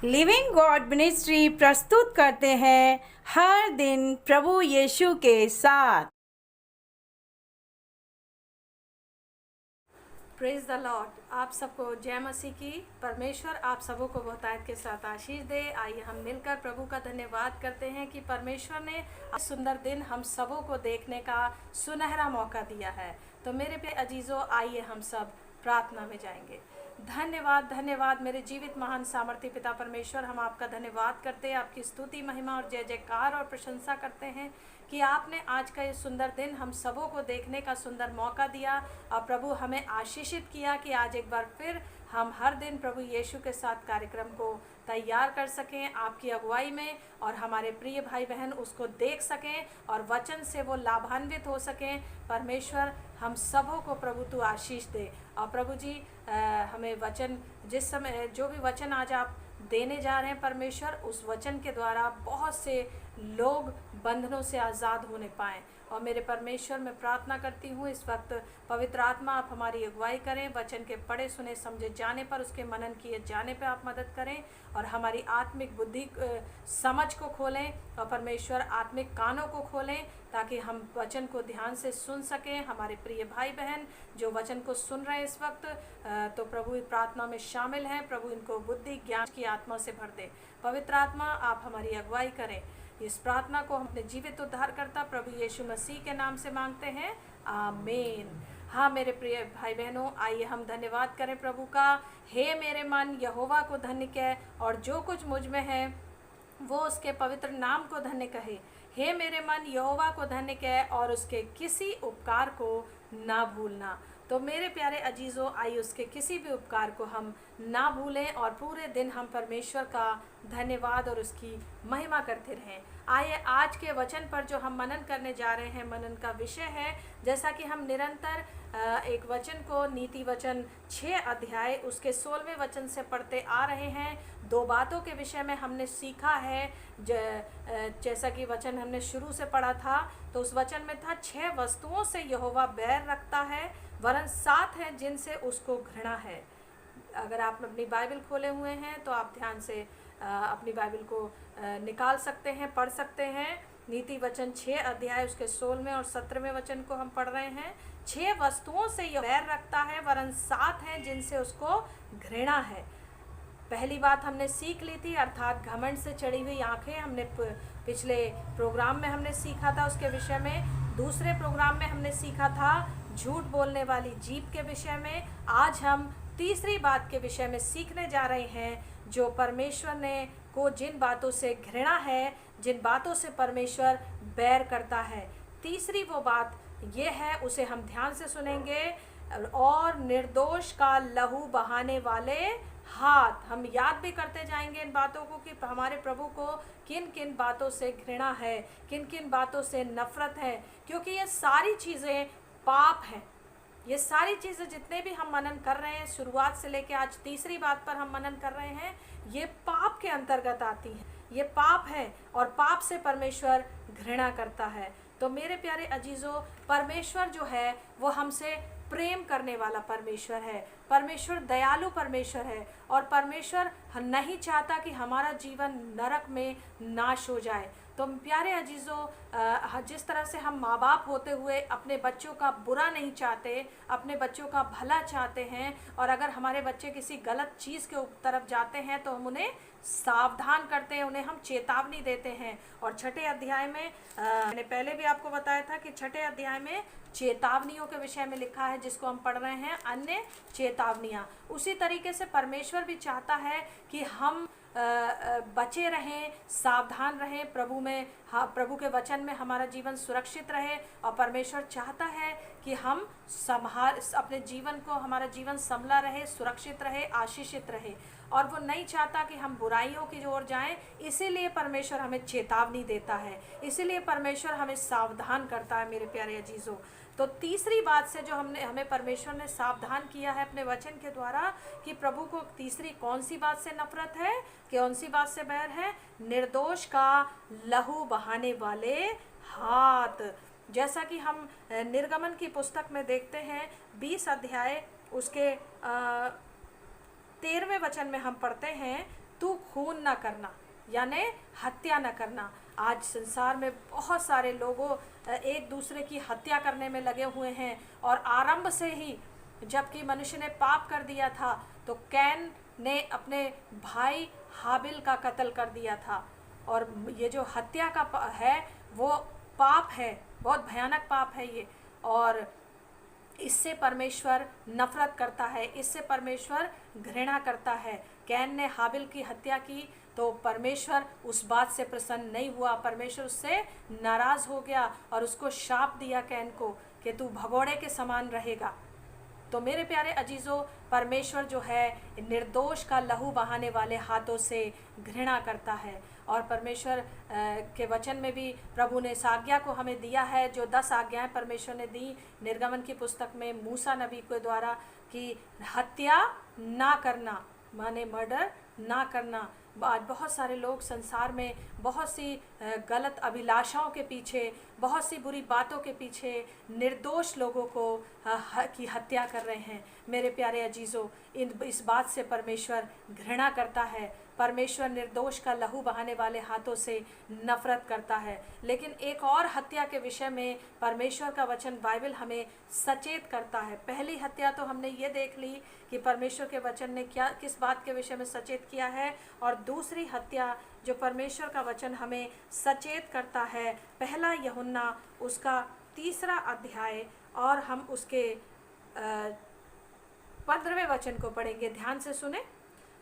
Living God ministry प्रस्तुत करते हैं हर दिन प्रभु यीशु के साथ। Praise the Lord. आप सबको जय मसीह की। परमेश्वर आप सबों को बहुतायत के साथ आशीष दे। आइए हम मिलकर प्रभु का धन्यवाद करते हैं कि परमेश्वर ने सुंदर दिन हम सबों को देखने का सुनहरा मौका दिया है। तो मेरे पे अजीजों, आइए हम सब प्रार्थना में जाएंगे। धन्यवाद धन्यवाद मेरे जीवित महान सामर्थ्य पिता परमेश्वर, हम आपका धन्यवाद करते हैं, आपकी स्तुति महिमा और जय जयकार और प्रशंसा करते हैं कि आपने आज का ये सुंदर दिन हम सबों को देखने का सुंदर मौका दिया। और प्रभु हमें आशीषित किया कि आज एक बार फिर हम हर दिन प्रभु यीशु के साथ कार्यक्रम को तैयार कर सकें आपकी अगुवाई में, और हमारे प्रिय भाई बहन उसको देख सकें और वचन से वो लाभान्वित हो सकें। परमेश्वर हम सबों को प्रभु तू आशीष दे। और प्रभु जी हमें वचन जिस समय जो भी वचन आज आप देने जा रहे हैं परमेश्वर, उस वचन के द्वारा बहुत से लोग बंधनों से आज़ाद होने पाएँ। और मेरे परमेश्वर मैं प्रार्थना करती हूँ इस वक्त पवित्र आत्मा आप हमारी अगुवाई करें, वचन के पढ़े सुने समझे जाने पर, उसके मनन किए जाने पर आप मदद करें और हमारी आत्मिक बुद्धि समझ को खोलें और परमेश्वर आत्मिक कानों को खोलें ताकि हम वचन को ध्यान से सुन सकें। हमारे प्रिय भाई बहन जो वचन को सुन रहे हैं इस वक्त, तो प्रभु प्रार्थना में शामिल हैं, प्रभु इनको बुद्धि ज्ञान की आत्मा से भर दे। पवित्र आत्मा आप हमारी अगुवाई करें। इस प्रार्थना को हम अपने जीवित उद्धारकर्ता प्रभु यीशु मसीह के नाम से मांगते हैं, आमीन। हाँ मेरे प्रिय भाई बहनों, आइए हम धन्यवाद करें प्रभु का। हे मेरे मन यहोवा को धन्य कह और जो कुछ मुझ में है वो उसके पवित्र नाम को धन्य कहे। हे मेरे मन यहोवा को धन्य कह और उसके किसी उपकार को ना भूलना। तो मेरे प्यारे अजीज़ों, आइए उसके किसी भी उपकार को हम ना भूलें और पूरे दिन हम परमेश्वर का धन्यवाद और उसकी महिमा करते रहें। आइए आज के वचन पर जो हम मनन करने जा रहे हैं, मनन का विषय है, जैसा कि हम निरंतर एक वचन को नीति वचन 6 अध्याय उसके 16वें वचन से पढ़ते आ रहे हैं। 2 बातों के विषय में हमने सीखा है। जैसा कि वचन हमने शुरू से पढ़ा था तो उस वचन में था 6 वस्तुओं से यहोवा बैर रखता है, वरन 7 हैं जिनसे उसको घृणा है। अगर आप अपनी बाइबल खोले हुए हैं तो आप ध्यान से अपनी बाइबल को निकाल सकते हैं, पढ़ सकते हैं। नीति वचन 6 अध्याय उसके 16वें और 17वें वचन को हम पढ़ रहे हैं। 6 वस्तुओं से यह बैर रखता है, वरन 7 हैं जिनसे उसको घृणा है। पहली बात हमने सीख ली थी, अर्थात घमंड से चढ़ी हुई आंखें। हमने पिछले प्रोग्राम में हमने सीखा था उसके विषय में। दूसरे प्रोग्राम में हमने सीखा था झूठ बोलने वाली जीभ के विषय में। आज हम तीसरी बात के विषय में सीखने जा रहे हैं, जो परमेश्वर ने को जिन बातों से घृणा है, जिन बातों से परमेश्वर बैर करता है। तीसरी वो बात ये है, उसे हम ध्यान से सुनेंगे। और निर्दोष का लहू बहाने वाले हाथ। हम याद भी करते जाएंगे इन बातों को कि हमारे प्रभु को किन किन बातों से घृणा है, किन किन बातों से नफरत है, क्योंकि ये सारी चीज़ें पाप हैं। ये सारी चीज़ें जितने भी हम मनन कर रहे हैं, शुरुआत से लेकर आज तीसरी बात पर हम मनन कर रहे हैं, ये पाप के अंतर्गत आती हैं। ये पाप है और पाप से परमेश्वर घृणा करता है। तो मेरे प्यारे अजीज़ों, परमेश्वर जो है वो हमसे प्रेम करने वाला परमेश्वर है। परमेश्वर दयालु परमेश्वर है और परमेश्वर नहीं चाहता कि हमारा जीवन नरक में नाश हो जाए। तो प्यारे अजीज़ों, जिस तरह से हम माँ बाप होते हुए अपने बच्चों का बुरा नहीं चाहते, अपने बच्चों का भला चाहते हैं, और अगर हमारे बच्चे किसी गलत चीज़ के तरफ जाते हैं तो हम उन्हें सावधान करते हैं, उन्हें हम चेतावनी देते हैं। और 6ठे अध्याय में मैंने पहले भी आपको बताया था कि 6ठे अध्याय में चेतावनियों के विषय में लिखा है, जिसको हम पढ़ रहे हैं अन्य चेतावनियाँ। उसी तरीके से परमेश्वर भी चाहता है कि हम बचे रहें, सावधान रहें प्रभु में, प्रभु के वचन में हमारा जीवन सुरक्षित रहे। और परमेश्वर चाहता है कि हम अपने जीवन को, हमारा जीवन संभला रहे, सुरक्षित रहे, आशीषित रहे, और वो नहीं चाहता कि हम बुराइयों की ओर जाएं। इसीलिए परमेश्वर हमें चेतावनी देता है, इसीलिए परमेश्वर हमें सावधान करता है मेरे प्यारे अजीज़ों। तो तीसरी बात से जो हमें परमेश्वर ने सावधान किया है अपने वचन के द्वारा, कि प्रभु को तीसरी कौन सी बात से नफरत है, कौन सी बात से बैर है? निर्दोष का लहू बहाने वाले हाथ। जैसा कि हम निर्गमन की पुस्तक में देखते हैं 20 अध्याय उसके 13वें वचन में हम पढ़ते हैं, तू खून ना करना, यानी हत्या न करना। आज संसार में बहुत सारे लोगों एक दूसरे की हत्या करने में लगे हुए हैं, और आरंभ से ही जबकि मनुष्य ने पाप कर दिया था तो कैन ने अपने भाई हाबिल का कत्ल कर दिया था। और ये जो हत्या का है वो पाप है, बहुत भयानक पाप है ये, और इससे परमेश्वर नफरत करता है, इससे परमेश्वर घृणा करता है। कैन ने हाबिल की हत्या की तो परमेश्वर उस बात से प्रसन्न नहीं हुआ, परमेश्वर उससे नाराज़ हो गया और उसको शाप दिया कैन को कि तू भगोड़े के समान रहेगा। तो मेरे प्यारे अजीज़ों, परमेश्वर जो है निर्दोष का लहू बहाने वाले हाथों से घृणा करता है। और परमेश्वर के वचन में भी प्रभु ने इस आज्ञा को हमें दिया है, जो 10 आज्ञाएं परमेश्वर ने दी निर्गमन की पुस्तक में मूसा नबी के द्वारा, कि हत्या ना करना, माने मर्डर ना करना। आज बहुत सारे लोग संसार में बहुत सी गलत अभिलाषाओं के पीछे, बहुत सी बुरी बातों के पीछे निर्दोष लोगों को की हत्या कर रहे हैं। मेरे प्यारे अजीज़ों, इस बात से परमेश्वर घृणा करता है। परमेश्वर निर्दोष का लहू बहाने वाले हाथों से नफरत करता है। लेकिन एक और हत्या के विषय में परमेश्वर का वचन बाइबल हमें सचेत करता है। पहली हत्या तो हमने ये देख ली कि परमेश्वर के वचन ने किस बात के विषय में सचेत किया है, और दूसरी हत्या जो परमेश्वर का वचन हमें सचेत करता है, पहला यूहन्ना उसका 3 अध्याय, और हम उसके 15वें वचन को पढ़ेंगे। ध्यान से सुने।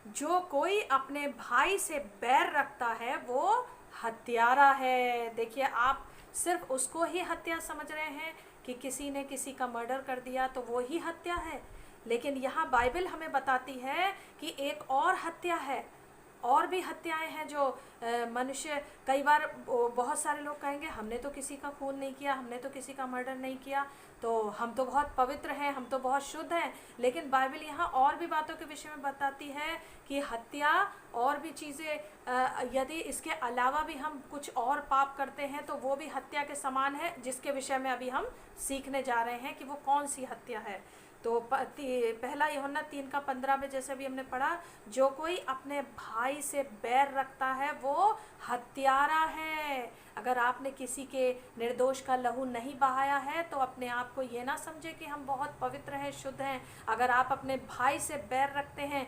जो कोई अपने भाई से बैर रखता है वो हत्यारा है। देखिए, आप सिर्फ उसको ही हत्या समझ रहे हैं कि किसी ने किसी का मर्डर कर दिया तो वो ही हत्या है, लेकिन यहाँ बाइबल हमें बताती है कि एक और हत्या है, और भी हत्याएं हैं जो मनुष्य, कई बार बहुत सारे लोग कहेंगे हमने तो किसी का खून नहीं किया, हमने तो किसी का मर्डर नहीं किया, तो हम तो बहुत पवित्र हैं, हम तो बहुत शुद्ध हैं। लेकिन बाइबल यहाँ और भी बातों के विषय में बताती है कि हत्या और भी चीज़ें, यदि इसके अलावा भी हम कुछ और पाप करते हैं तो वो भी हत्या के समान है, जिसके विषय में अभी हम सीखने जा रहे हैं कि वो कौन सी हत्या है। तो पहला यूहन्ना 3:15 में जैसे भी हमने पढ़ा, जो कोई अपने भाई से बैर रखता है वो हत्यारा है। अगर आपने किसी के निर्दोष का लहू नहीं बहाया है तो अपने आप को ये ना समझे कि हम बहुत पवित्र हैं, शुद्ध हैं। अगर आप अपने भाई से बैर रखते हैं,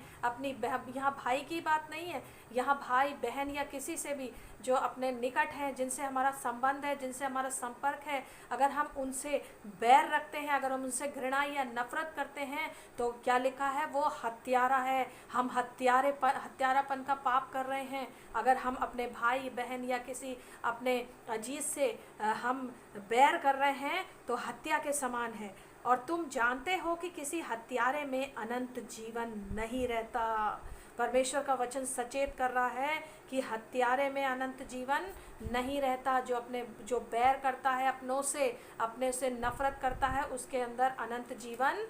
यहाँ भाई की बात नहीं है, यहाँ भाई बहन या किसी से भी जो अपने निकट हैं, जिनसे हमारा संबंध है, जिनसे हमारा संपर्क है, अगर हम उनसे बैर रखते हैं, अगर हम उनसे घृणा या नफरत करते हैं तो क्या लिखा है, वो हत्यारा है। हम हत्यारापन का पाप कर रहे हैं। अगर हम अपने भाई बहन या किसी अपने अजीज से हम बैर कर रहे हैं तो हत्या के समान है। और तुम जानते हो कि किसी हत्यारे में अनंत जीवन नहीं रहता। परमेश्वर का वचन सचेत कर रहा है कि हत्यारे में अनंत जीवन नहीं रहता। जो बैर करता है, अपने से नफरत करता है, उसके अंदर अनंत जीवन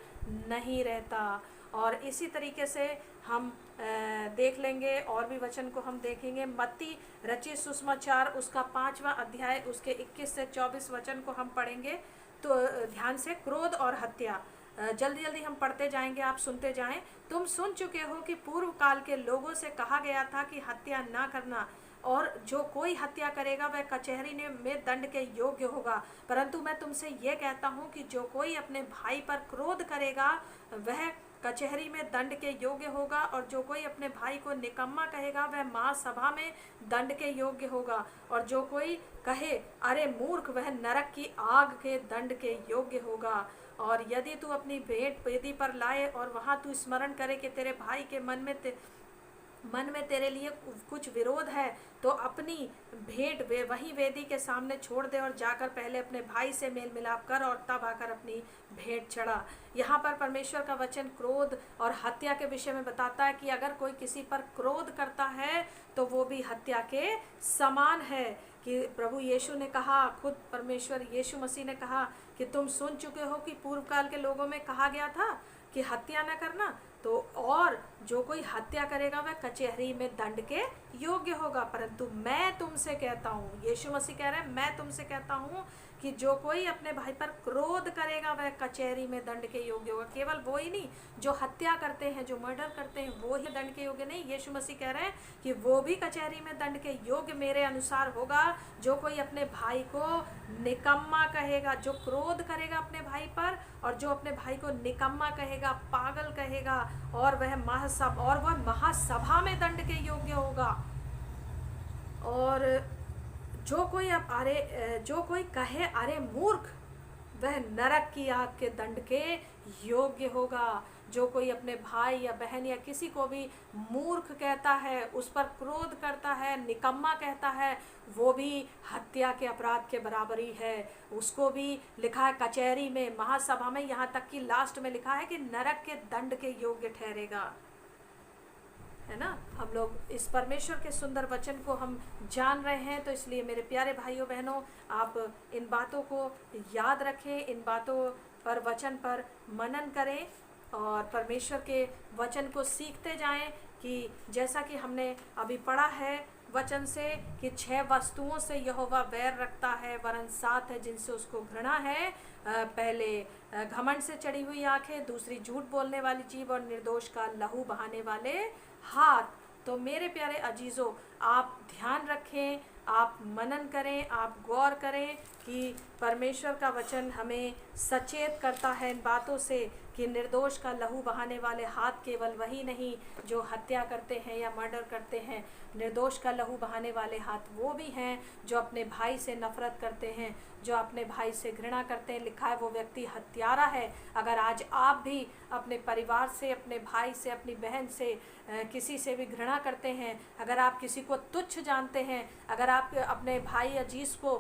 नहीं रहता। और इसी तरीके से हम देख लेंगे, और भी वचन को हम देखेंगे। मत्ती रचित सुसमाचार उसका 5वां अध्याय उसके 21 से 24 वचन को हम पढ़ेंगे। तो ध्यान से, क्रोध और हत्या, जल्दी जल्दी हम पढ़ते जाएंगे, आप सुनते जाएं। तुम सुन चुके हो कि पूर्व काल के लोगों से कहा गया था कि हत्या ना करना, और जो कोई हत्या करेगा वह कचहरी में दंड के योग्य होगा। परंतु मैं तुमसे ये कहता हूँ कि जो कोई अपने भाई पर क्रोध करेगा वह कचहरी में दंड के योग्य होगा, और जो कोई अपने भाई को निकम्मा कहेगा वह महासभा में दंड के योग्य होगा, और जो कोई कहे अरे मूर्ख, वह नरक की आग के दंड के योग्य होगा। और यदि तू अपनी भेंट वेदी पर लाए और वहाँ तू स्मरण करे कि तेरे भाई के मन में तेरे लिए कुछ विरोध है, तो अपनी भेंट वही वेदी के सामने छोड़ दे, और जाकर पहले अपने भाई से मेल मिलाप कर और तब आकर अपनी भेंट चढ़ा। यहाँ पर परमेश्वर का वचन क्रोध और हत्या के विषय में बताता है कि अगर कोई किसी पर क्रोध करता है तो वो भी हत्या के समान है। कि प्रभु यीशु ने कहा, खुद परमेश्वर यीशु मसीह ने कहा कि तुम सुन चुके हो कि पूर्व काल के लोगों में कहा गया था कि हत्या न करना, तो और जो कोई हत्या करेगा वह कचहरी में दंड के योग्य होगा। परंतु मैं तुमसे कहता हूँ, यीशु मसीह कह रहे हैं, मैं तुमसे कहता हूँ कि जो कोई अपने भाई पर क्रोध करेगा वह कचहरी में दंड के योग्य होगा। केवल वो ही नहीं, जो हत्या करते हैं, जो मर्डर करते हैं, वो ही दंड के योग्य नहीं, यीशु मसीह कह रहे हैं कि वो भी कचहरी में दंड के योग्य मेरे अनुसार होगा। जो कोई अपने भाई को निकम्मा कहेगा, जो क्रोध करेगा अपने भाई पर, और जो अपने भाई को निकम्मा कहेगा, पागल कहेगा, और वह महासभा में दंड के योग्य होगा। और जो कोई कहे अरे मूर्ख, वह नरक की आग के दंड के योग्य होगा। जो कोई अपने भाई या बहन या किसी को भी मूर्ख कहता है, उस पर क्रोध करता है, निकम्मा कहता है, वो भी हत्या के अपराध के बराबर ही है। उसको भी लिखा है कचहरी में, महासभा में, यहाँ तक कि लास्ट में लिखा है कि नरक के दंड के योग्य ठहरेगा। है ना। हम लोग इस परमेश्वर के सुंदर वचन को हम जान रहे हैं, तो इसलिए मेरे प्यारे भाइयों बहनों, आप इन बातों को याद रखें, इन बातों पर, वचन पर मनन करें और परमेश्वर के वचन को सीखते जाएं। कि जैसा कि हमने अभी पढ़ा है वचन से कि 6 वस्तुओं से यहोवा वैर रखता है, वरन 7 है जिनसे उसको घृणा है। पहले घमंड से चढ़ी हुई आंखें, दूसरी झूठ बोलने वाली जीभ, और निर्दोष का लहू बहाने वाले हाथ। तो मेरे प्यारे अजीजों, आप ध्यान रखें, आप मनन करें, आप गौर करें कि परमेश्वर का वचन हमें सचेत करता है इन बातों से कि निर्दोष का लहू बहाने वाले हाथ केवल वही नहीं जो हत्या करते हैं या मर्डर करते हैं। निर्दोष का लहू बहाने वाले हाथ वो भी हैं जो अपने भाई से नफरत करते हैं, जो अपने भाई से घृणा करते हैं। लिखा है वो व्यक्ति हत्यारा है। अगर आज आप भी अपने परिवार से, अपने भाई से, अपनी बहन से, किसी से भी घृणा करते हैं, अगर आप किसी को तुच्छ जानते हैं, अगर आप अपने भाई अजीज को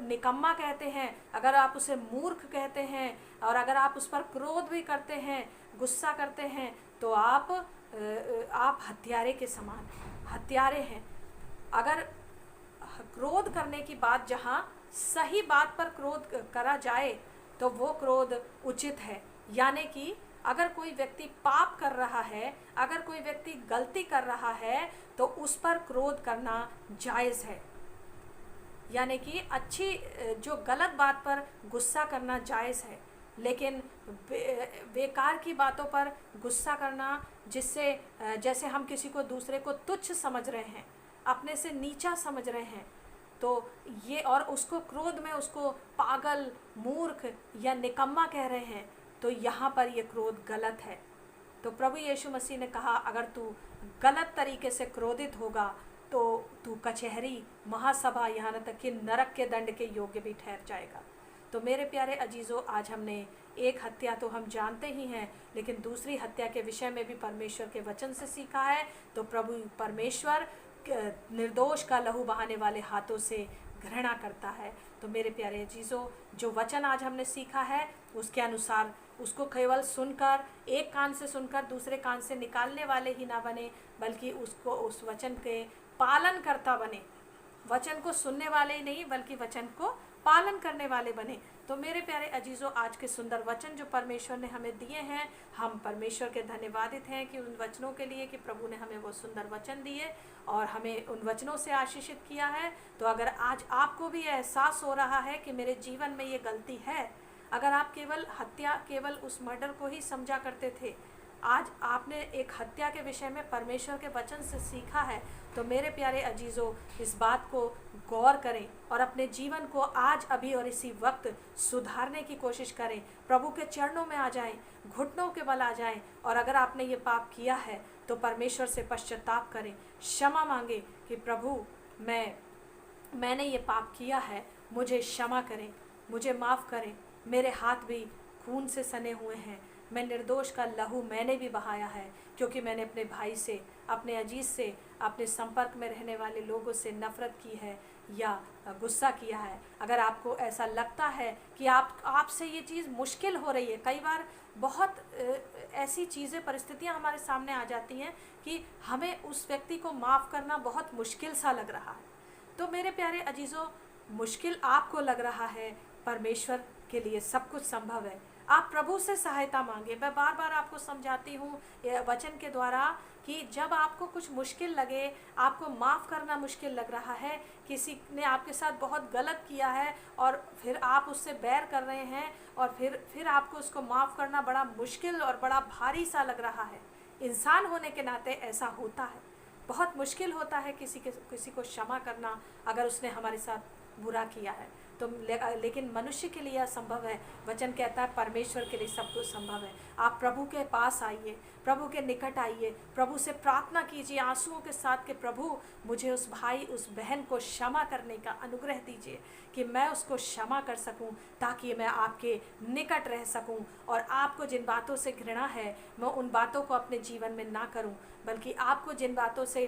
निकम्मा कहते हैं, अगर आप उसे मूर्ख कहते हैं, और अगर आप उस पर क्रोध भी करते हैं, गुस्सा करते हैं, तो आप हत्यारे के समान हत्यारे हैं। अगर क्रोध करने की बात, जहाँ सही बात पर क्रोध करा जाए तो वो क्रोध उचित है। यानी कि अगर कोई व्यक्ति पाप कर रहा है, अगर कोई व्यक्ति गलती कर रहा है, तो उस पर क्रोध करना जायज़ है। यानी कि अच्छी, जो गलत बात पर गुस्सा करना जायज़ है, लेकिन बेकार की बातों पर गुस्सा करना, जिससे जैसे हम किसी को, दूसरे को तुच्छ समझ रहे हैं, अपने से नीचा समझ रहे हैं, तो ये, और उसको क्रोध में उसको पागल, मूर्ख या निकम्मा कह रहे हैं, तो यहाँ पर ये क्रोध गलत है। तो प्रभु यीशु मसीह ने कहा, अगर तू गलत तरीके से क्रोधित होगा तो तू कचहरी, महासभा, यहाँ तक कि नरक के दंड के योग्य भी ठहर जाएगा। तो मेरे प्यारे अजीज़ों, आज हमने एक हत्या तो हम जानते ही हैं, लेकिन दूसरी हत्या के विषय में भी परमेश्वर के वचन से सीखा है। तो प्रभु परमेश्वर निर्दोष का लहू बहाने वाले हाथों से घृणा करता है। तो मेरे प्यारे अजीज़ों, जो वचन आज हमने सीखा है उसके अनुसार उसको केवल सुनकर, एक कान से सुनकर दूसरे कान से निकालने वाले ही ना बने, बल्कि उसको, उस वचन के पालन करता बने। वचन को सुनने वाले ही नहीं, बल्कि वचन को पालन करने वाले बने। तो मेरे प्यारे अजीज़ों, आज के सुंदर वचन जो परमेश्वर ने हमें दिए हैं, हम परमेश्वर के धन्यवादित हैं कि उन वचनों के लिए, कि प्रभु ने हमें वो सुंदर वचन दिए और हमें उन वचनों से आशीषित किया है। तो अगर आज आपको भी एहसास हो रहा है कि मेरे जीवन में ये गलती है, अगर आप केवल हत्या, केवल उस मर्डर को ही समझा करते थे, आज आपने एक हत्या के विषय में परमेश्वर के वचन से सीखा है, तो मेरे प्यारे अजीज़ों, इस बात को गौर करें और अपने जीवन को आज, अभी और इसी वक्त सुधारने की कोशिश करें। प्रभु के चरणों में आ जाएं, घुटनों के बल आ जाएं, और अगर आपने ये पाप किया है तो परमेश्वर से पश्चाताप करें, क्षमा मांगे कि प्रभु मैंने ये पाप किया है, मुझे क्षमा करें, मुझे माफ़ करें, मेरे हाथ भी खून से सने हुए हैं, मैं निर्दोष का लहू मैंने भी बहाया है, क्योंकि मैंने अपने भाई से, अपने अजीज से, अपने संपर्क में रहने वाले लोगों से नफ़रत की है या गुस्सा किया है। अगर आपको ऐसा लगता है कि आपसे ये चीज़ मुश्किल हो रही है, कई बार बहुत ऐसी चीज़ें, परिस्थितियां हमारे सामने आ जाती हैं कि हमें उस व्यक्ति को माफ़ करना बहुत मुश्किल सा लग रहा है। तो मेरे प्यारे अजीज़ों, मुश्किल आपको लग रहा है, परमेश्वर के लिए सब कुछ संभव है। आप प्रभु से सहायता मांगे। मैं बार बार आपको समझाती हूँ ये वचन के द्वारा कि जब आपको कुछ मुश्किल लगे, आपको माफ़ करना मुश्किल लग रहा है, किसी ने आपके साथ बहुत गलत किया है और फिर आप उससे बैर कर रहे हैं और फिर आपको उसको माफ़ करना बड़ा मुश्किल और बड़ा भारी सा लग रहा है। इंसान होने के नाते ऐसा होता है, बहुत मुश्किल होता है किसी को क्षमा करना अगर उसने हमारे साथ बुरा किया है तो। लेकिन मनुष्य के लिए असंभव है। वचन कहता है परमेश्वर के लिए सब कुछ संभव है। आप प्रभु के पास आइए, प्रभु के निकट आइए, प्रभु से प्रार्थना कीजिए आंसुओं के साथ कि प्रभु मुझे उस भाई उस बहन को क्षमा करने का अनुग्रह दीजिए कि मैं उसको क्षमा कर सकूं, ताकि मैं आपके निकट रह सकूं और आपको जिन बातों से घृणा है मैं उन बातों को अपने जीवन में ना करूं, बल्कि आपको जिन बातों से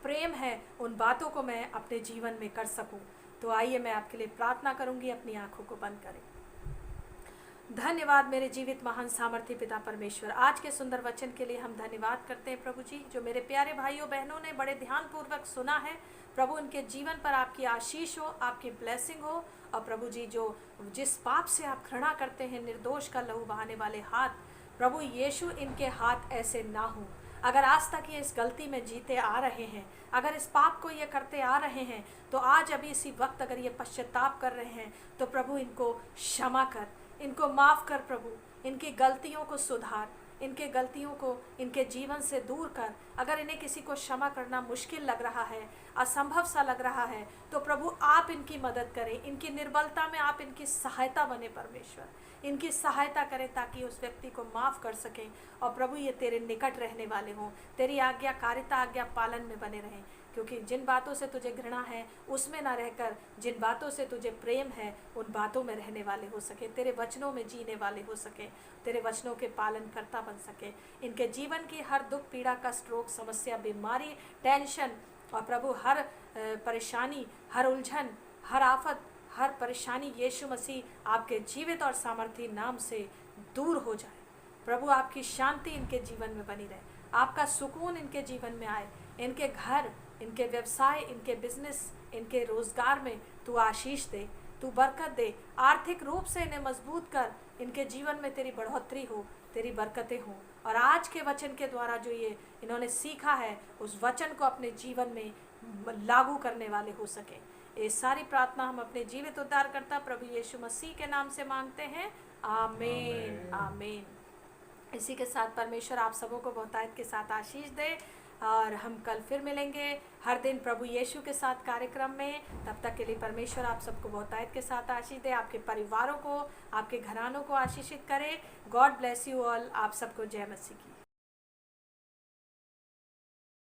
प्रेम है उन बातों को मैं अपने जीवन में कर सकूं। तो आइए मैं आपके लिए प्रार्थना करूंगी। अपनी आंखों को बंद करें। धन्यवाद मेरे जीवित महान सामर्थ्य पिता परमेश्वर, आज के सुंदर वचन के लिए हम धन्यवाद करते हैं प्रभु जी, जो मेरे प्यारे भाइयों बहनों ने बड़े ध्यानपूर्वक सुना है। प्रभु उनके जीवन पर आपकी आशीष हो, आपकी ब्लेसिंग हो। और प्रभु जी जो जिस पाप से आप घृणा करते हैं, निर्दोष का लहू बहाने वाले हाथ, प्रभु यीशु इनके हाथ ऐसे ना हो। अगर आज तक ये इस गलती में जीते आ रहे हैं, अगर इस पाप को ये करते आ रहे हैं, तो आज अभी इसी वक्त अगर ये पश्चाताप कर रहे हैं तो प्रभु इनको क्षमा कर, इनको माफ़ कर प्रभु, इनकी गलतियों को सुधार, इनके गलतियों को इनके जीवन से दूर कर। अगर इन्हें किसी को क्षमा करना मुश्किल लग रहा है, असंभव सा लग रहा है, तो प्रभु आप इनकी मदद करें, इनकी निर्बलता में आप इनकी सहायता बने परमेश्वर, इनकी सहायता करें ताकि उस व्यक्ति को माफ़ कर सकें। और प्रभु ये तेरे निकट रहने वाले हों, तेरी आज्ञाकारिता आज्ञा पालन में बने रहें, क्योंकि जिन बातों से तुझे घृणा है उसमें ना रहकर जिन बातों से तुझे प्रेम है उन बातों में रहने वाले हो सके, तेरे वचनों में जीने वाले हो सके, तेरे वचनों के पालन करता बन सके। इनके जीवन की हर दुख पीड़ा कष्ट रोग समस्या बीमारी टेंशन और प्रभु हर परेशानी हर उलझन हर आफत हर परेशानी यीशु मसीह आपके जीवित और सामर्थी नाम से दूर हो जाए। प्रभु आपकी शांति इनके जीवन में बनी रहे, आपका सुकून इनके जीवन में आए, इनके घर इनके व्यवसाय इनके बिजनेस इनके रोजगार में तू आशीष दे, तू बरकत दे, आर्थिक रूप से इन्हें मजबूत कर, इनके जीवन में तेरी बढ़ोतरी हो, तेरी बरकतें हों। और आज के वचन के द्वारा जो ये इन्होंने सीखा है उस वचन को अपने जीवन में लागू करने वाले हो सके। ये सारी प्रार्थना हम अपने जीवित उद्धारकर्ता प्रभु यीशु मसीह के नाम से मांगते हैं। आमीन आमीन। इसी के साथ परमेश्वर आप सबों को बहुतायत के साथ आशीष दे और हम कल फिर मिलेंगे हर दिन प्रभु यीशु के साथ कार्यक्रम में। तब तक के लिए परमेश्वर आप सबको बहुतायत के साथ आशीष दे, आपके परिवारों को आपके घरानों को आशीषित करे। God bless you all. आप सबको जय मसीह की।